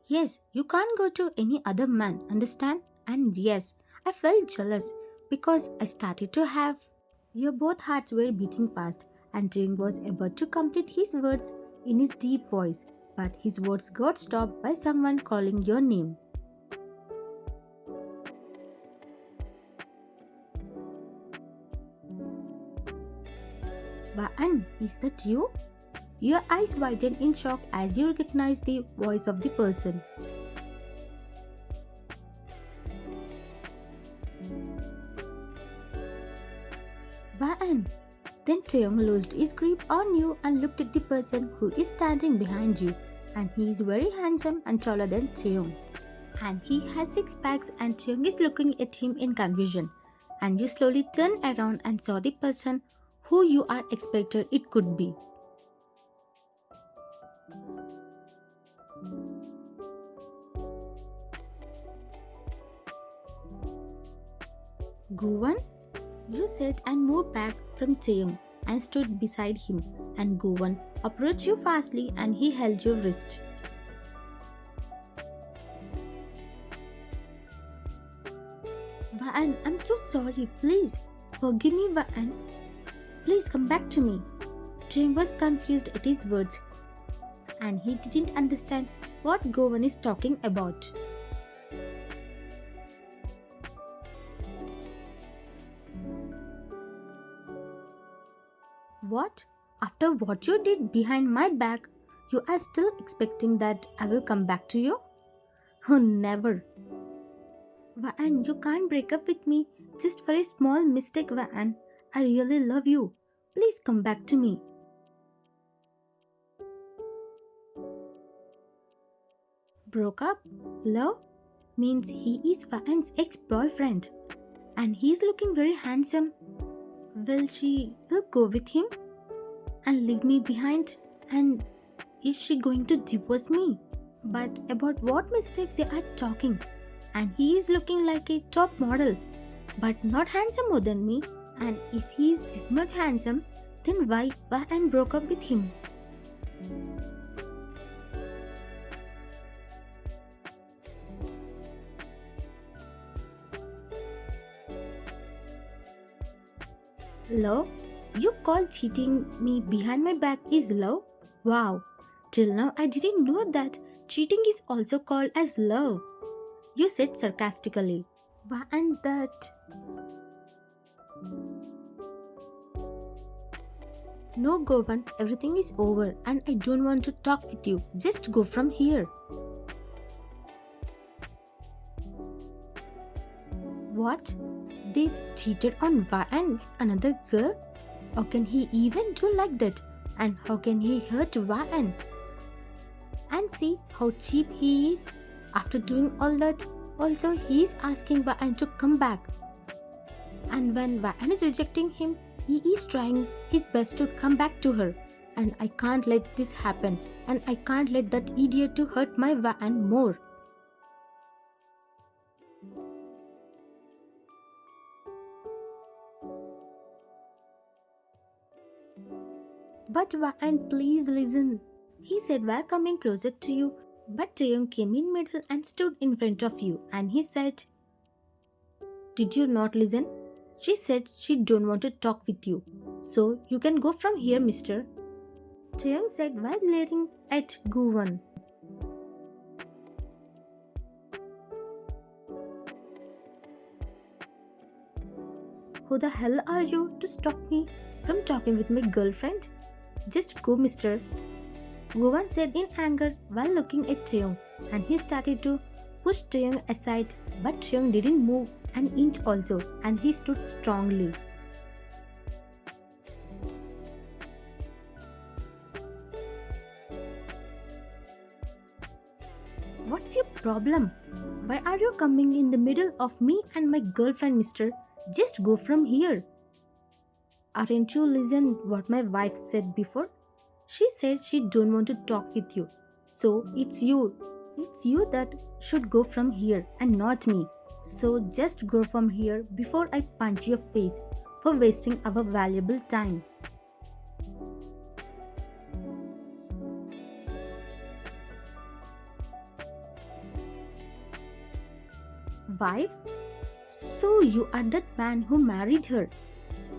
Yes, you can't go to any other man, understand? And yes, I felt jealous because I started to have. Your both hearts were beating fast, and Jing was about to complete his words in his deep voice, but his words got stopped by someone calling your name. Baan, is that you? Your eyes widened in shock as you recognized the voice of the person. Vaan! Then Taeyong loosed his grip on you and looked at the person who is standing behind you. And he is very handsome and taller than Taeyong. And he has six packs and Taeyong is looking at him in confusion. And you slowly turned around and saw the person who you are expected it could be. Govan? You said and moved back from Taeyong and stood beside him. And Govan approached you fastly and he held your wrist. Vaan, I'm so sorry. Please forgive me, Vaan. Please come back to me. Jim was confused at his words and he didn't understand what Govan is talking about. What? After what you did behind my back, you are still expecting that I will come back to you? Oh, never. Vaan, you can't break up with me just for a small mistake, Vaan. I really love you. Please come back to me. Broke up? Love? Means he is Vaan's ex-boyfriend. And he's looking very handsome. Will she will go with him? And leave me behind? And is she going to divorce me? But about what mistake they are talking? And he is looking like a top model, but not handsomer than me. And if he is this much handsome, then why Vaan broke up with him? Love? You call cheating me behind my back is love? Wow! Till now I didn't know that cheating is also called as love. You said sarcastically. And that. No, Govan, everything is over and I don't want to talk with you. Just go from here. What? This cheated on Vaan with another girl? How can he even do like that? And how can he hurt Vaan? And see how cheap he is. After doing all that, also he is asking Vaan to come back. And when Vaan is rejecting him, he is trying his best to come back to her. And I can't let this happen. And I can't let that idiot to hurt my Vaan more. But Vaan, please listen. He said while coming closer to you, but Taeyong came in middle and stood in front of you and he said, did you not listen? She said she don't want to talk with you. So you can go from here, mister. Taeyong said while glaring at Govan. Who the hell are you to stop me from talking with my girlfriend? Just go, mister. Govan said in anger while looking at Taeyong and he started to push Taeyong aside, but Taeyong didn't move an inch also and he stood strongly. What's your problem? Why are you coming in the middle of me and my girlfriend, mister? Just go from here. Aren't you listen what my wife said before? She said she don't want to talk with you. So it's you. It's you that should go from here and not me. So just go from here before I punch your face for wasting our valuable time. Wife? So you are that man who married her.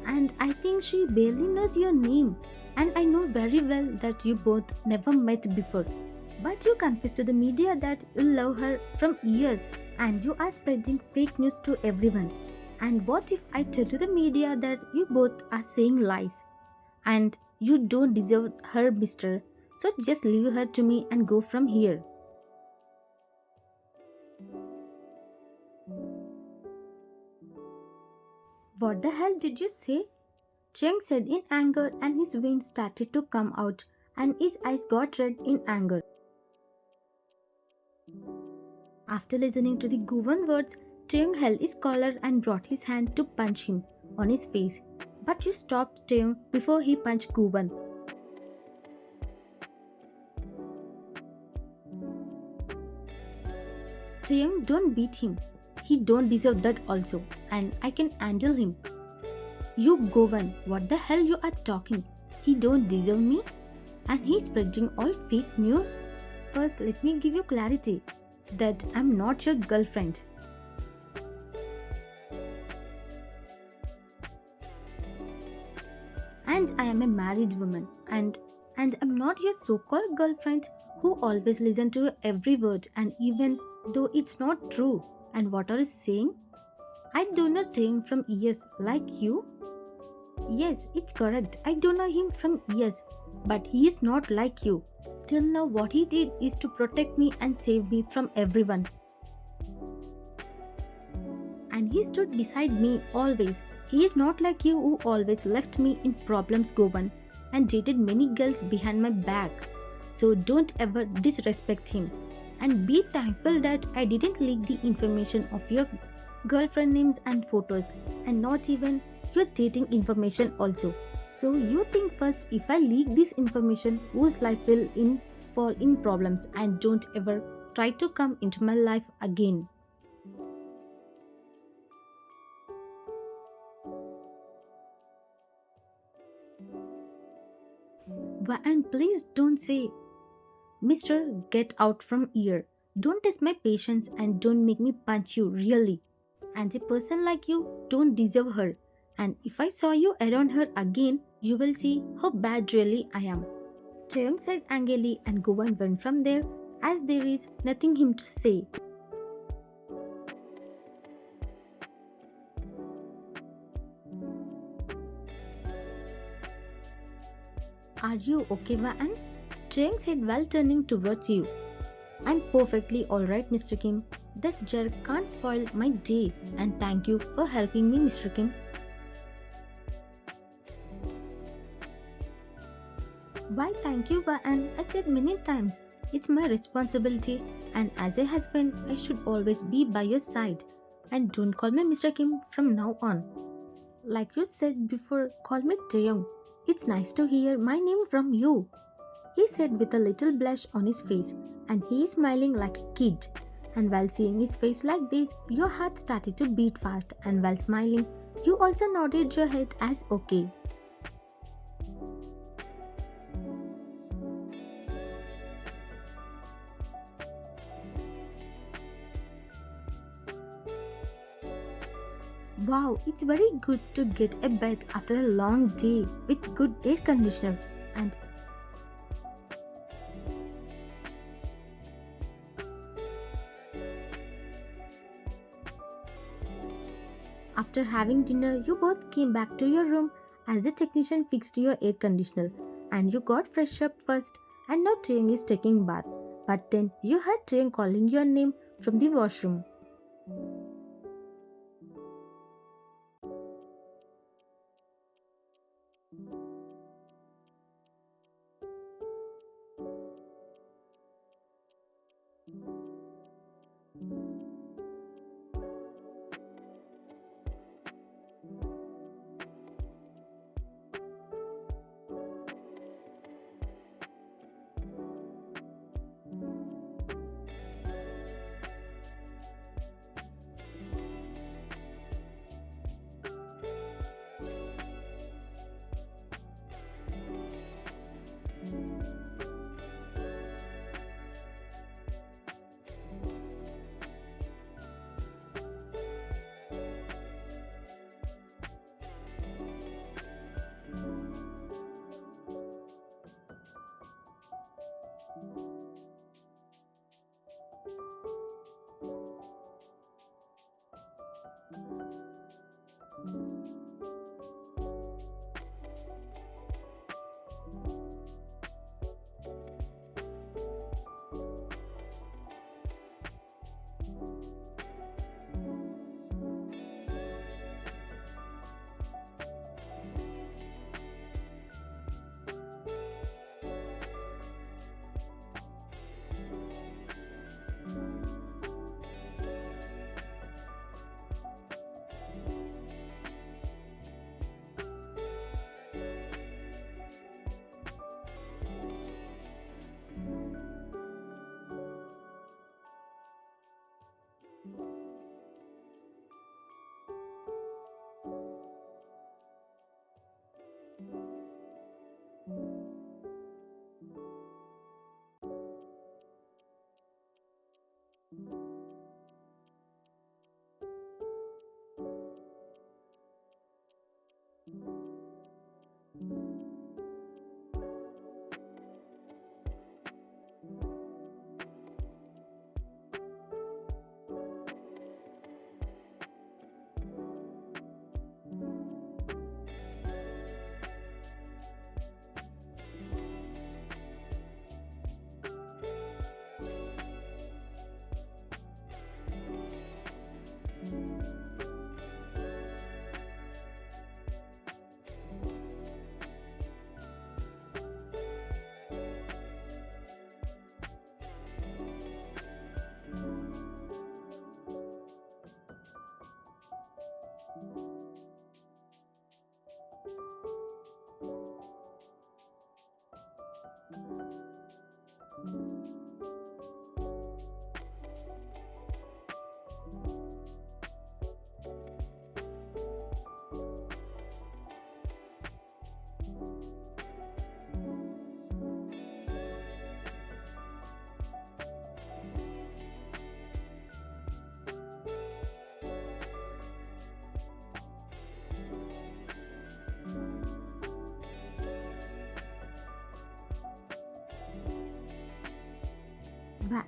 And I think she barely knows your name. And I know very well that you both never met before. But you confess to the media that you love her from years and you are spreading fake news to everyone. And what if I tell to the media that you both are saying lies and you don't deserve her, mister? So just leave her to me and go from here. What the hell did you say? Cheng said in anger, and his veins started to come out and his eyes got red in anger. After listening to the Guvan words, Cheng held his collar and brought his hand to punch him on his face. But you stopped Cheng before he punched Guvan. Cheng, don't beat him. He don't deserve that also, and I can handle him. You Govan, what the hell you are talking? He don't deserve me? And he's spreading all fake news? First, let me give you clarity that I'm not your girlfriend. And I am a married woman and I'm not your so-called girlfriend who always listen to every word and even though it's not true. And what are you saying? I do not know him from years like you. Yes, it's correct. I don't know him from years, but he is not like you. Till now, what he did is to protect me and save me from everyone. And he stood beside me always. He is not like you who always left me in problems, Govan, and dated many girls behind my back. So don't ever disrespect him. And be thankful that I didn't leak the information of your girlfriend names and photos, and not even your dating information also. So you think first, if I leak this information, whose life will fall in problems, and don't ever try to come into my life again. And please don't say, Mister, get out from here. Don't test my patience and don't make me punch you, really. And a person like you don't deserve her. And if I saw you around her again, you will see how bad really I am. Cheyong said angrily and Govan went from there as there is nothing him to say. Are you okay, Van? Cheyong said while turning towards you. I'm perfectly alright, Mr. Kim. That jerk can't spoil my day and thank you for helping me, Mr. Kim. Why thank you, Van? I said many times. It's my responsibility and as a husband, I should always be by your side. And don't call me Mr. Kim from now on. Like you said before, call me Taeyong. It's nice to hear my name from you, he said with a little blush on his face, and he is smiling like a kid. And while seeing his face like this, your heart started to beat fast, and while smiling, you also nodded your head as okay. Wow, it's very good to get a bed after a long day with good air conditioner. And after having dinner, you both came back to your room as the technician fixed your air conditioner. And you got fresh up first, and now Triang is taking bath. But then you heard Triang calling your name from the washroom.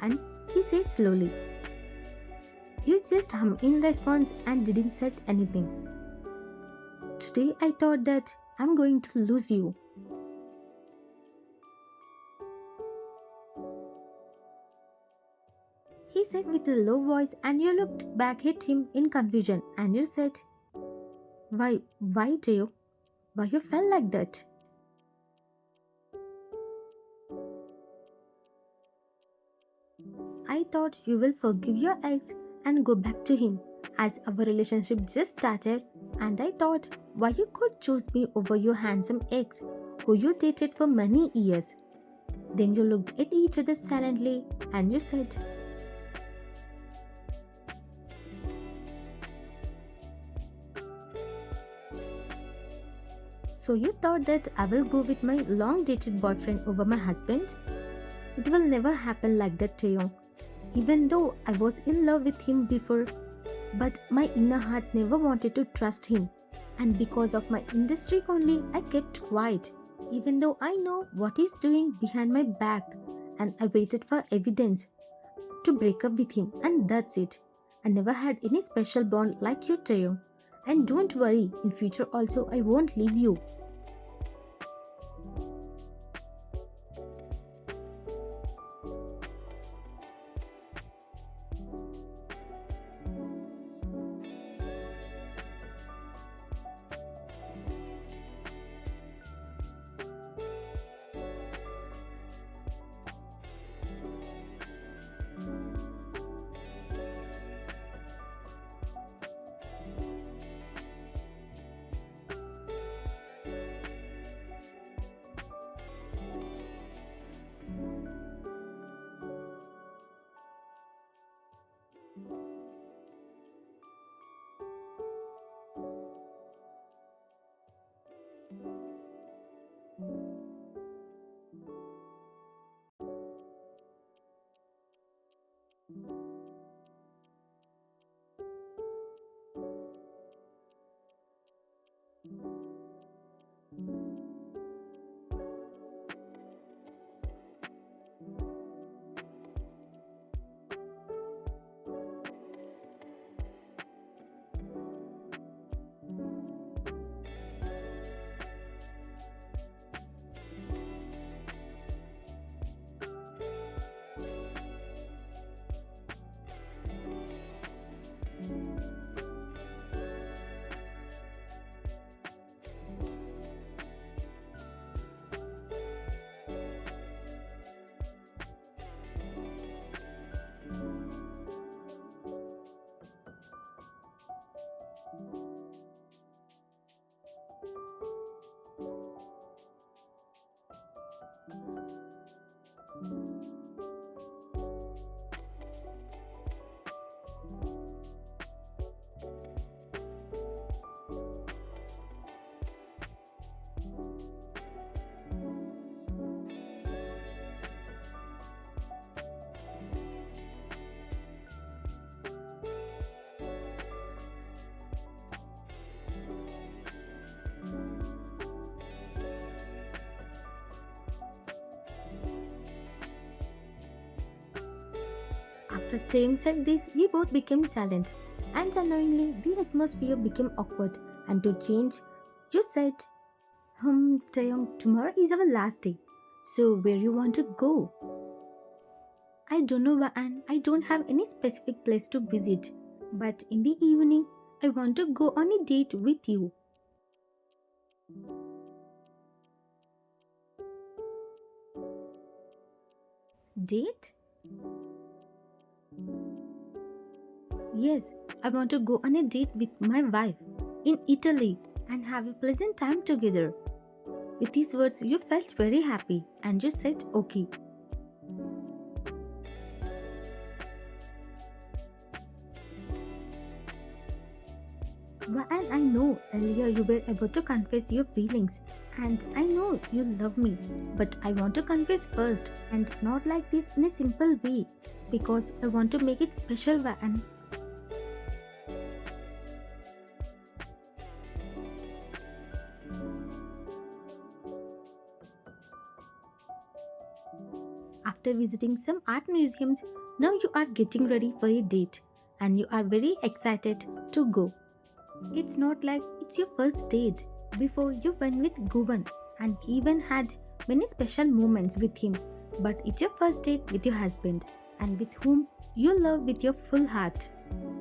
And he said slowly, "You just hum in response and didn't say anything. Today I thought that I'm going to lose you." He said with a low voice, and you looked back at him in confusion and you said, Why, Teo? Why you felt like that? I thought you will forgive your ex and go back to him as our relationship just started, and I thought why you could choose me over your handsome ex who you dated for many years. Then you looked at each other silently and you said, "So you thought that I will go with my long dated boyfriend over my husband? It will never happen like that, Teo. Even though I was in love with him before, but my inner heart never wanted to trust him. And because of my industry only, I kept quiet, even though I know what he's doing behind my back. And I waited for evidence to break up with him, and that's it. I never had any special bond like you, Teo. And don't worry, in future also I won't leave you." After Tim said this, we both became silent, and unknowingly the atmosphere became awkward. And to change, you said, Taeyong, tomorrow is our last day. So where you want to go? I don't know, and I don't have any specific place to visit. But in the evening, I want to go on a date with you." "Date?" "Yes, I want to go on a date with my wife in Italy and have a pleasant time together." With these words, you felt very happy and you said, "Okay." And I know earlier you were about to confess your feelings, and I know you love me, but I want to confess first and not like this in a simple way because I want to make it special, and after after visiting some art museums, now you are getting ready for a date and you are very excited to go. It's not like it's your first date. Before you went with Govan and even had many special moments with him, but it's your first date with your husband and with whom you love with your full heart.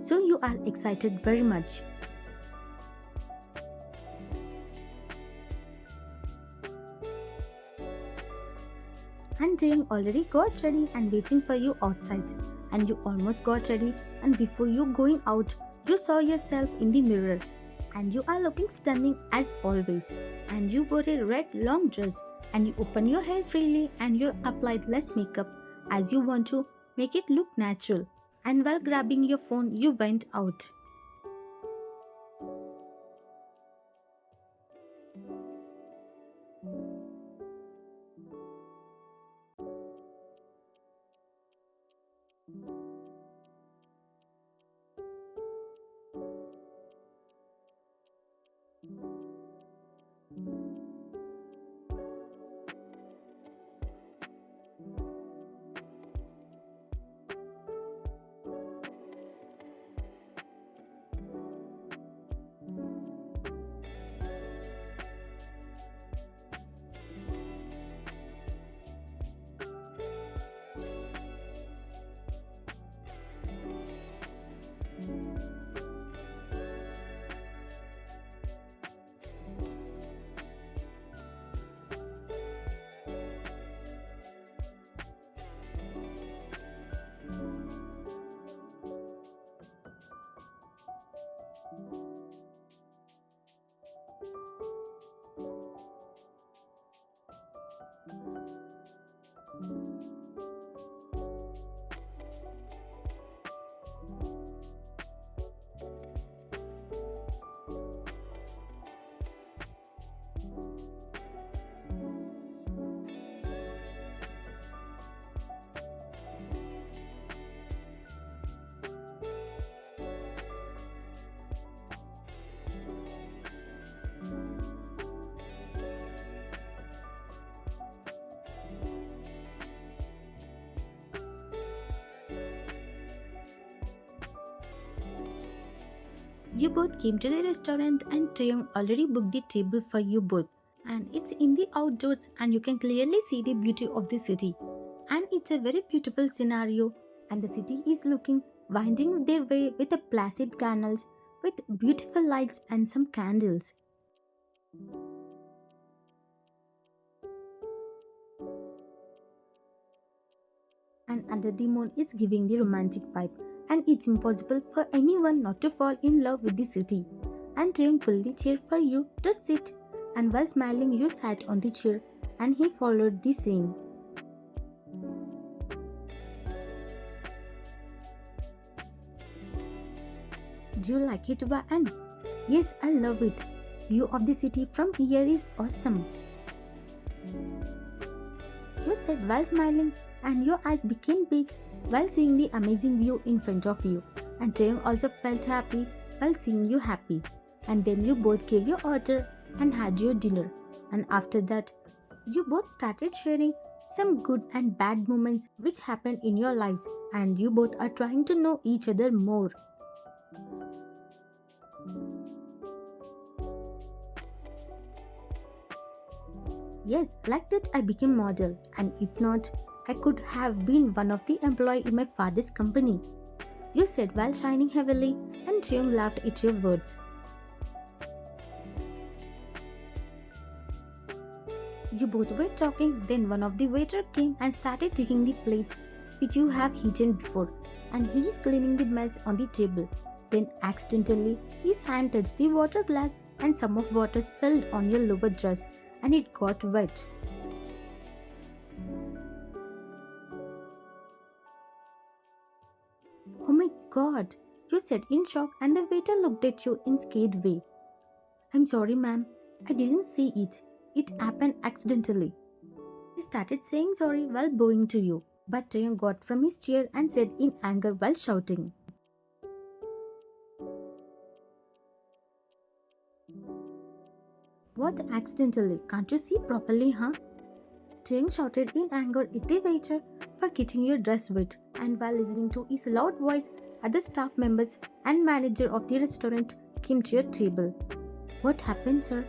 So you are excited very much. And Jayang already got ready and waiting for you outside. And you almost got ready, and before you going out, you saw yourself in the mirror. And you are looking stunning as always. And you wore a red long dress, and you open your hair freely, and you applied less makeup as you want to make it look natural. And while grabbing your phone, you went out. You both came to the restaurant and Taeyong already booked the table for you both. And it's in the outdoors and you can clearly see the beauty of the city. And it's a very beautiful scenario and the city is looking winding their way with the placid canals with beautiful lights and some candles. And under the moon is giving the romantic vibe and it's impossible for anyone not to fall in love with the city. And Taeyong pulled the chair for you to sit and while smiling you sat on the chair and he followed the same. Do you like it, Waan? Yes, I love it. View of the city from here is awesome. You said while smiling and your eyes became big while seeing the amazing view in front of you. And Taeyong also felt happy while seeing you happy. And then you both gave your order and had your dinner. And after that, you both started sharing some good and bad moments which happened in your lives and you both are trying to know each other more. Yes, like that I became model and if not, I could have been one of the employee in my father's company. You said while shining heavily and Jim laughed at your words. You both were talking, then one of the waiter came and started taking the plates which you have eaten before and he is cleaning the mess on the table. Then accidentally his hand touched the water glass and some of water spilled on your lower dress and it got wet. Oh my god, you said in shock and the waiter looked at you in scared way. I'm sorry ma'am, I didn't see it. It happened accidentally. He started saying sorry while bowing to you, but Taeyong got from his chair and said in anger while shouting. What accidentally? Can't you see properly, huh? Jane shouted in anger at the waiter for getting your dress wet, and while listening to his loud voice, other staff members and manager of the restaurant came to your table. What happened, sir?